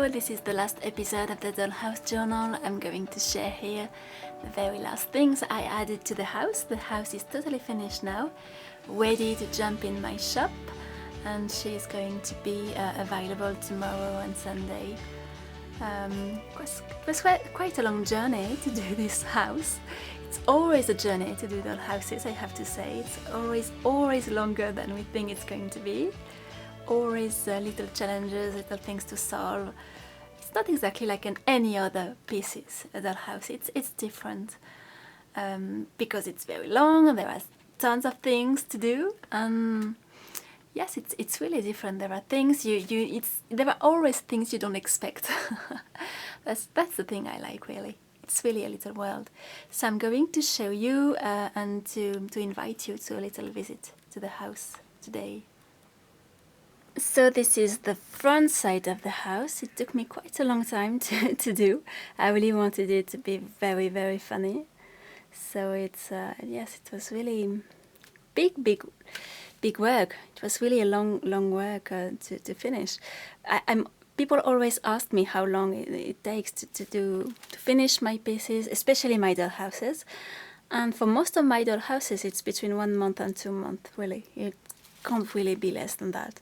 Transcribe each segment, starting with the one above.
Hello, this is the last episode of the Dollhouse journal. I'm going to share here the very last things I added to the house. The house is totally finished now, ready to jump in my shop, and she's going to be available tomorrow and Sunday. It was quite a long journey to do this house. It's always a journey to do dollhouses, I have to say. It's always longer than we think it's going to be. Always little challenges, little things to solve. It's not exactly like any other pieces, a dollhouse. It's different because it's very long. There are tons of things to do, and yes, it's really different. There are things there are always things you don't expect. That's the thing I like, really. It's really a little world. So I'm going to show you and to invite you to a little visit to the house today. So this is the front side of the house. It took me quite a long time to do. I really wanted it to be very, very funny. So it's, yes, it was really big work. It was really a long work to finish. People always ask me how long it takes to finish my pieces, especially my dollhouses. And for most of my dollhouses, it's between 1 month and 2 months, really. It can't really be less than that,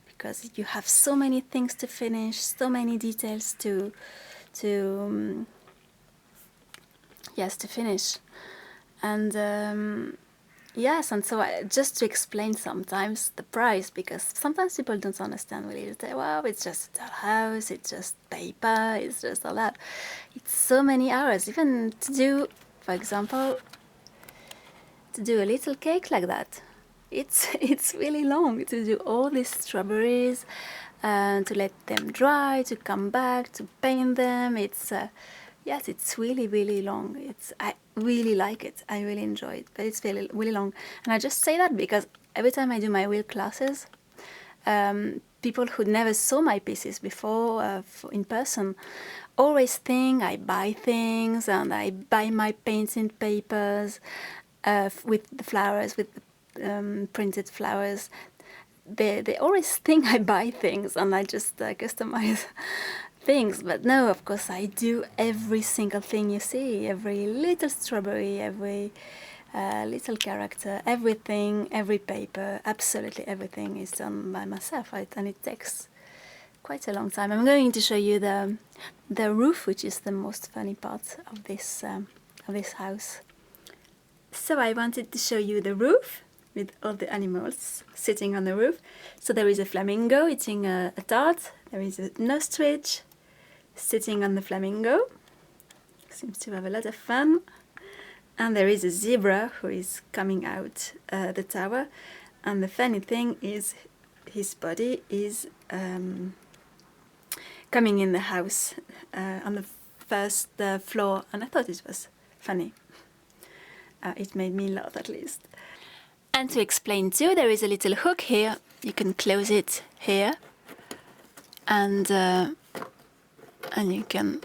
because you have so many things to finish, so many details to finish. And yes, and so just to explain sometimes the price, because sometimes people don't understand really. They say, well, it's just a dollhouse, it's just paper, it's just all that. It's so many hours, even to do, for example, to do a little cake like that. It's really long to do all these strawberries, to let them dry, to come back, to paint them. Yes, it's really long. I really like it. I really enjoy it, but it's really long. And I just say that because every time I do my wheel classes, people who never saw my pieces before in person always think I buy things and I buy my painting papers with the flowers, with the printed flowers. They always think I buy things and I just customize things, but no, of course I do every single thing you see, every little strawberry, every little character, everything, every paper, absolutely everything is done by myself, and it takes quite a long time. I'm going to show you the roof, which is the most funny part of this house. So I wanted to show you the roof with all the animals sitting on the roof. So there is a flamingo eating a tart. There is an ostrich sitting on the flamingo. Seems to have a lot of fun. And there is a zebra who is coming out the tower. And the funny thing is his body is coming in the house on the first floor. And I thought it was funny. It made me laugh, at least. And to explain too, there is a little hook here. You can close it here, and you can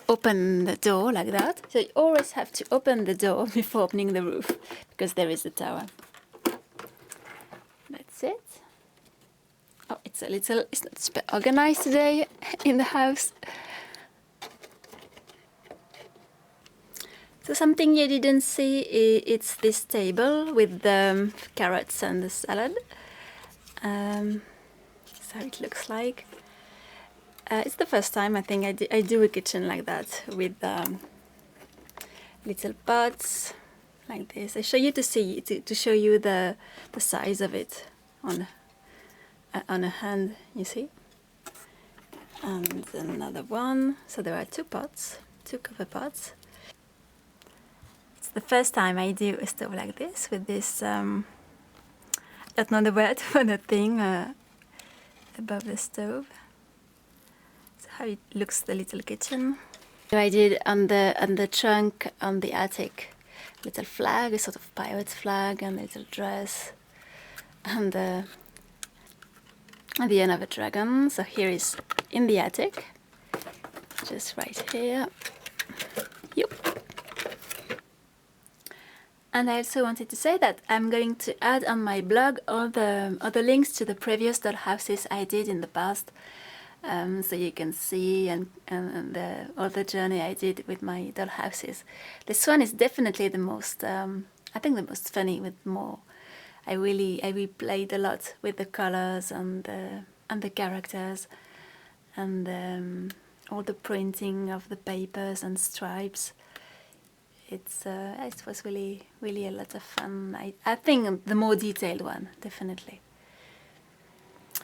open the door like that. So you always have to open the door before opening the roof, because there is the tower. That's it. Oh, it's not super organized today in the house. So something you didn't see, it's this table with the carrots and the salad. So it looks like. It's the first time I think I do a kitchen like that, with little pots like this. I show you to show you the size of it on a hand, you see. And another one. So there are 2 pots, 2 cover pots. The first time I do a stove like this, with this, I don't know the word for the thing above the stove. So how it looks, the little kitchen. So I did on the trunk on the attic, little flag, a sort of pirate flag, and a little dress, and at the end of a dragon. So here is in the attic, just right here. Yep. And I also wanted to say that I'm going to add on my blog all the links to the previous dollhouses I did in the past. so you can see all the journey I did with my dollhouses. This one is definitely the most, I think the most funny, with more. I really played a lot with the colors and the characters, and all the printing of the papers and stripes. It was really a lot of fun. I think the more detailed one, definitely.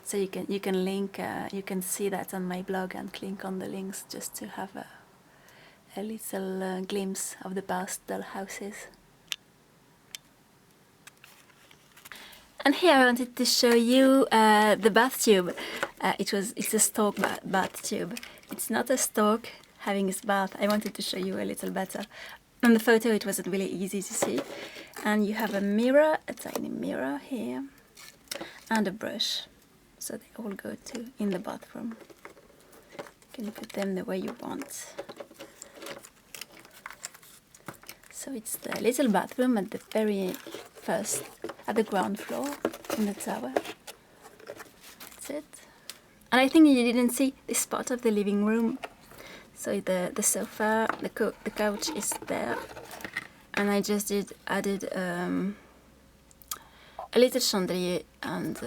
So you can link, you can see that on my blog and click on the links just to have a little glimpse of the past dollhouses. And here I wanted to show you the bath tube. It's a stork bath tube. It's not a stork having its bath. I wanted to show you a little better. On the photo it wasn't really easy to see. And you have a mirror, a tiny mirror here, and a brush. So they all go in the bathroom. You can put them the way you want. So it's the little bathroom at the very first, at the ground floor in the tower. That's it. And I think you didn't see this part of the living room. So the sofa, the couch is there. And I just added a little chandelier and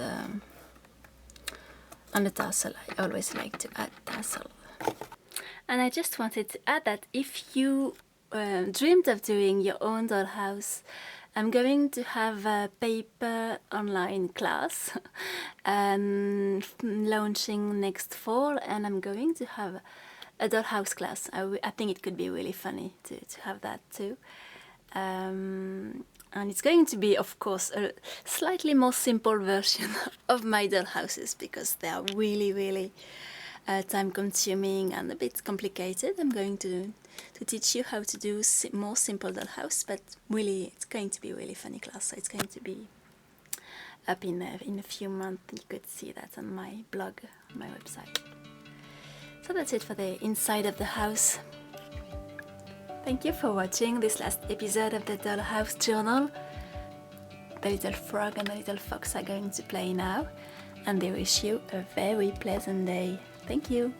a tassel. I always like to add tassel. And I just wanted to add that if you dreamed of doing your own dollhouse, I'm going to have a paper online class launching next fall, and I'm going to have a dollhouse class. I think it could be really funny to have that too. And it's going to be, of course, a slightly more simple version of my dollhouses, because they are really time-consuming and a bit complicated. I'm going to teach you how to do more simple dollhouse, but really, it's going to be a really funny class. So it's going to be up in a few months. You could see that on my blog, on my website. So that's it for the inside of the house. Thank you for watching this last episode of the Dollhouse Journal. The little frog and the little fox are going to play now, and they wish you a very pleasant day. Thank you.